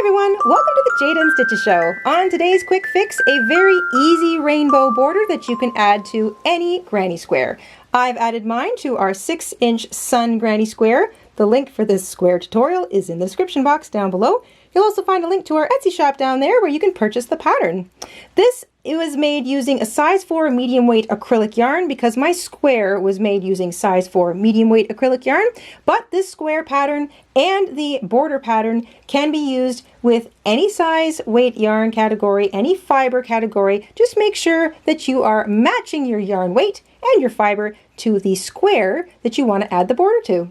everyone, welcome to the Jayda and Stitches show. On today's quick fix, a very easy rainbow border that you can add to any granny square. I've added mine to our 6-inch sun granny square. The link for this square tutorial is in the description box down below. You'll also find a link to our Etsy shop down there where you can purchase the pattern. It was made using a size 4 medium weight acrylic yarn because my square was made using size 4 medium weight acrylic yarn, but this square pattern and the border pattern can be used with any size weight yarn category, any fiber category. Just make sure that you are matching your yarn weight and your fiber to the square that you want to add the border to.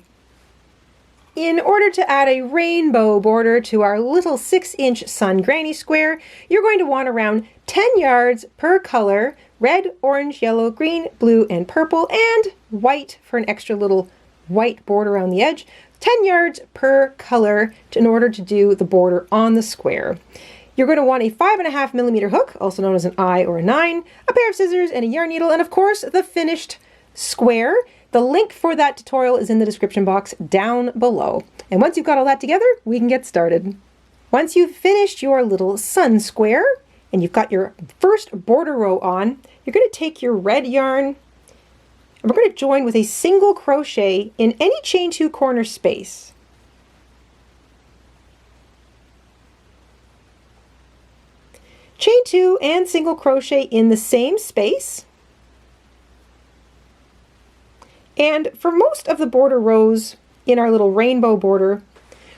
In order to add a rainbow border to our little 6-inch sun granny square, you're going to want around 10 yards per color: red, orange, yellow, green, blue, and purple, and white for an extra little white border around the edge. 10 yards per color in order to do the border on the square. You're going to want a 5.5mm hook, also known as an eye or a 9, a pair of scissors, and a yarn needle, and of course the finished square. The link for that tutorial is in the description box down below. And once you've got all that together, we can get started. Once you've finished your little sun square and you've got your first border row on, you're going to take your red yarn and we're going to join with a single crochet in any chain 2 corner space. Chain 2 and single crochet in the same space. And for most of the border rows in our little rainbow border,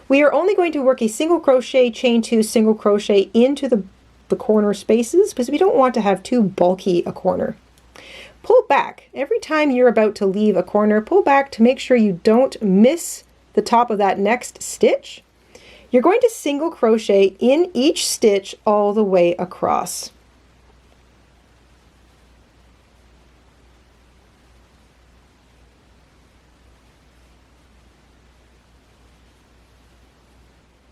we are only going to work a single crochet, chain 2, single crochet into the corner spaces because we don't want to have too bulky a corner. Pull back. Every time you're about to leave a corner, pull back to make sure you don't miss the top of that next stitch. You're going to single crochet in each stitch all the way across.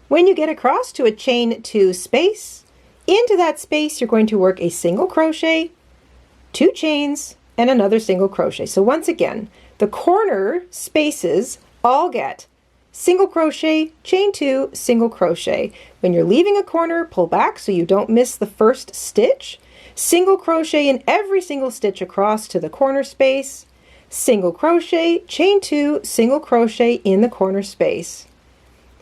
When you get across to a chain 2 space, into that space you're going to work a single crochet, 2 chains, and another single crochet. So once again, the corner spaces all get single crochet, chain 2, single crochet. When you're leaving a corner, pull back so you don't miss the first stitch. Single crochet in every single stitch across to the corner space. Single crochet, chain 2, single crochet in the corner space.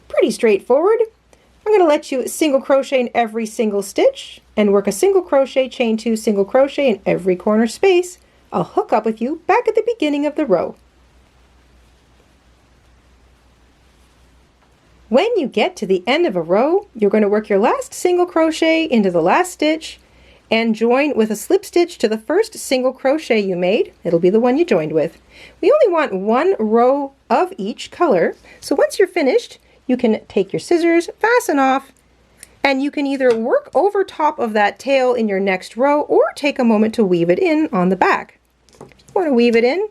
Pretty straightforward. I'm going to let you single crochet in every single stitch and work a single crochet, chain 2, single crochet in every corner space. I'll hook up with you back at the beginning of the row. When you get to the end of a row, you're going to work your last single crochet into the last stitch and join with a slip stitch to the first single crochet you made. It'll be the one you joined with. We only want 1 row of each color, so once you're finished, you can take your scissors, fasten off, and you can either work over top of that tail in your next row or take a moment to weave it in on the back. If you want to weave it in, you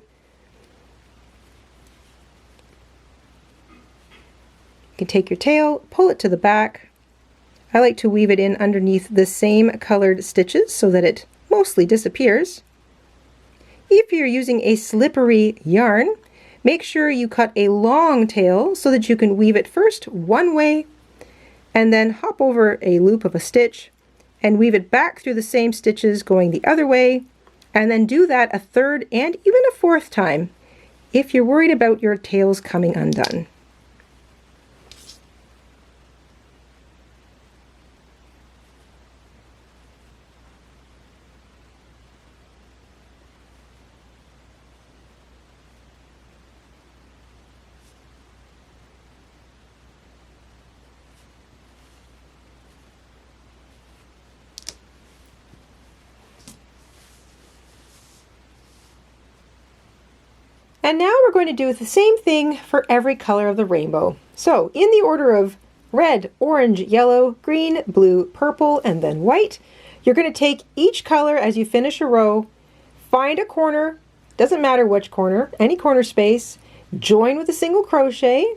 can take your tail, pull it to the back. I like to weave it in underneath the same colored stitches so that it mostly disappears. If you're using a slippery yarn, make sure you cut a long tail so that you can weave it first one way and then hop over a loop of a stitch and weave it back through the same stitches going the other way, and then do that a 3rd and even a 4th time if you're worried about your tails coming undone. And now we're going to do the same thing for every color of the rainbow. So in the order of red, orange, yellow, green, blue, purple, and then white, you're going to take each color as you finish a row, find a corner, doesn't matter which corner, any corner space, join with a single crochet,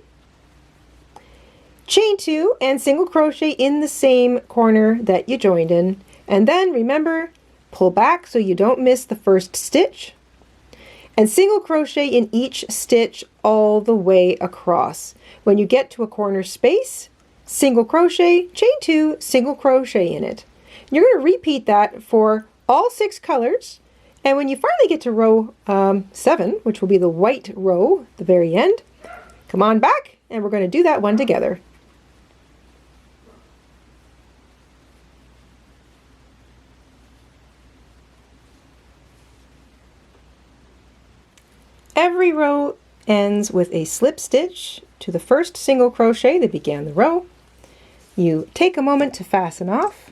chain 2 and single crochet in the same corner that you joined in, and then remember, pull back so you don't miss the first stitch, and single crochet in each stitch all the way across. When you get to a corner space, single crochet, chain 2, single crochet in it. You're going to repeat that for all 6 colors, and when you finally get to row 7, which will be the white row at the very end, come on back and we're going to do that one together. Every row ends with a slip stitch to the first single crochet that began the row. You take a moment to fasten off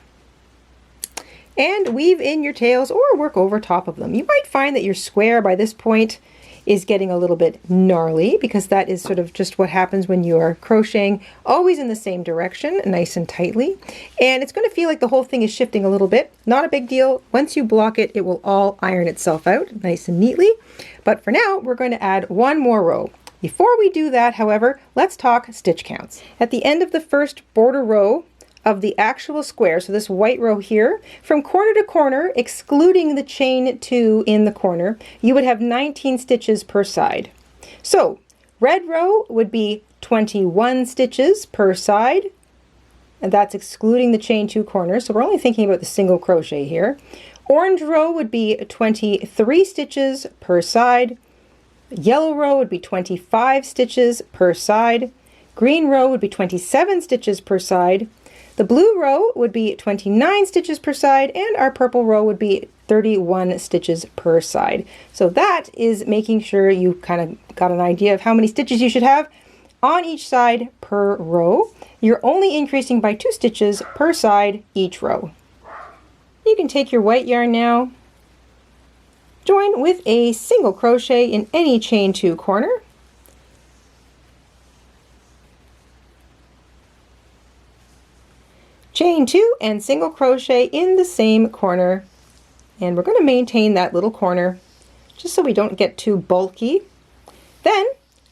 and weave in your tails or work over top of them. You might find that your square by this point is getting a little bit gnarly because that is sort of just what happens when you are crocheting always in the same direction, nice and tightly. And it's going to feel like the whole thing is shifting a little bit. Not a big deal. Once you block it, it will all iron itself out nice and neatly. But for now, we're going to add one more row. Before we do that, however, let's talk stitch counts. At the end of the first border row of the actual square, so this white row here, from corner to corner, excluding the chain 2 in the corner, you would have 19 stitches per side. So red row would be 21 stitches per side, and that's excluding the chain 2 corners, so we're only thinking about the single crochet here. Orange row would be 23 stitches per side. Yellow row would be 25 stitches per side. Green row would be 27 stitches per side. The blue row would be 29 stitches per side, and our purple row would be 31 stitches per side. So that is making sure you kind of got an idea of how many stitches you should have on each side per row. You're only increasing by 2 stitches per side each row. You can take your white yarn now, join with a single crochet in any chain 2 corner, chain 2 and single crochet in the same corner, and we're going to maintain that little corner just so we don't get too bulky. Then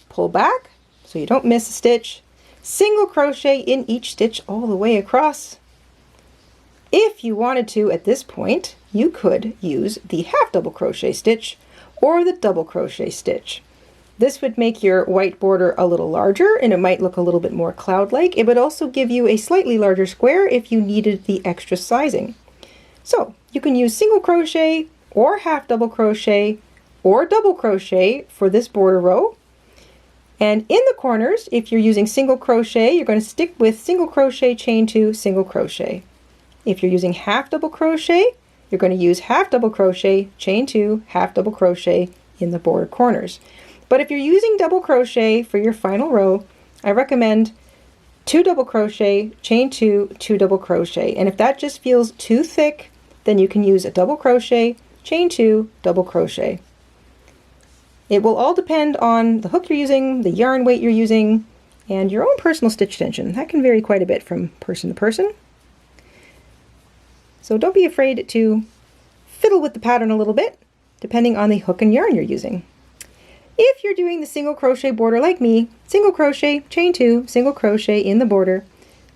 pull back so you don't miss a stitch, single crochet in each stitch all the way across. If you wanted to at this point, you could use the half double crochet stitch or the double crochet stitch. This would make your white border a little larger and it might look a little bit more cloud-like. It would also give you a slightly larger square if you needed the extra sizing. So you can use single crochet or half double crochet or double crochet for this border row. And in the corners, if you're using single crochet, you're going to stick with single crochet, chain 2, single crochet. If you're using half double crochet, you're going to use half double crochet, chain 2, half double crochet in the border corners. But if you're using double crochet for your final row, I recommend 2 double crochet, chain 2, 2 double crochet. And if that just feels too thick, then you can use a double crochet, chain 2, double crochet. It will all depend on the hook you're using, the yarn weight you're using, and your own personal stitch tension. That can vary quite a bit from person to person. So don't be afraid to fiddle with the pattern a little bit, depending on the hook and yarn you're using. If you're doing the single crochet border like me, single crochet, chain 2, single crochet in the border.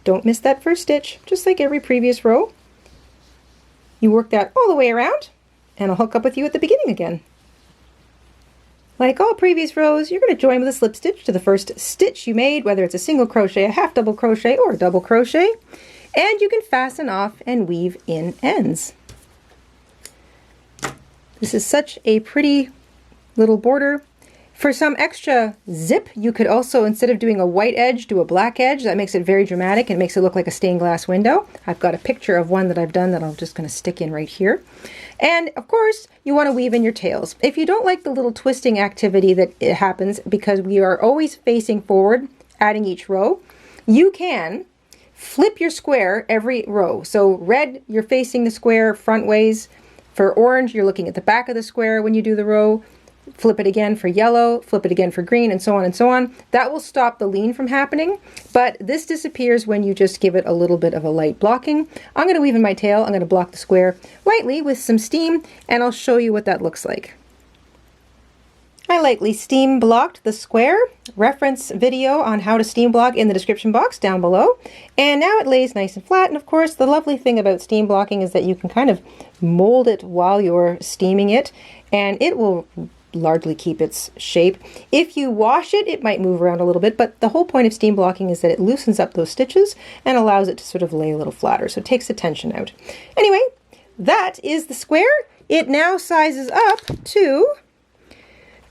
Don't miss that first stitch, just like every previous row. You work that all the way around, and I'll hook up with you at the beginning again. Like all previous rows, you're going to join with a slip stitch to the first stitch you made, whether it's a single crochet, a half double crochet, or a double crochet. And you can fasten off and weave in ends. This is such a pretty little border. For some extra zip, you could also, instead of doing a white edge, do a black edge. That makes it very dramatic and makes it look like a stained glass window. I've got a picture of one that I've done that I'm just going to stick in right here. And of course, you want to weave in your tails. If you don't like the little twisting activity that it happens because we are always facing forward, adding each row, you can flip your square every row. So red, you're facing the square front ways. For orange, you're looking at the back of the square when you do the row. Flip it again for yellow, flip it again for green, and so on and so on. That will stop the lean from happening, but this disappears when you just give it a little bit of a light blocking. I'm going to weave in my tail. I'm going to block the square lightly with some steam, and I'll show you what that looks like. I lightly steam blocked the square. Reference video on how to steam block in the description box down below. And now it lays nice and flat, and of course the lovely thing about steam blocking is that you can kind of mold it while you're steaming it, and it will largely keep its shape. If you wash it, it might move around a little bit, but the whole point of steam blocking is that it loosens up those stitches and allows it to sort of lay a little flatter, so it takes the tension out. Anyway, that is the square. It now sizes up to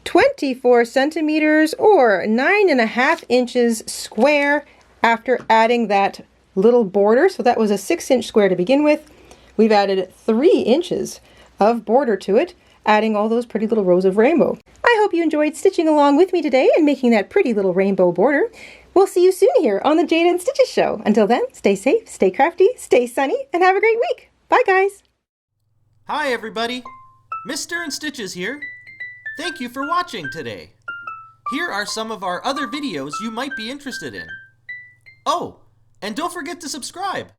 24 centimeters or 9.5 inches square after adding that little border. So that was a 6-inch square to begin with. We've added 3 inches of border to it, adding all those pretty little rows of rainbow. I hope you enjoyed stitching along with me today and making that pretty little rainbow border. We'll see you soon here on the Jayda and Stitches Show. Until then, stay safe, stay crafty, stay sunny, and have a great week. Bye, guys. Hi, everybody. Mr. InStitches here. Thank you for watching today. Here are some of our other videos you might be interested in. Oh, and don't forget to subscribe.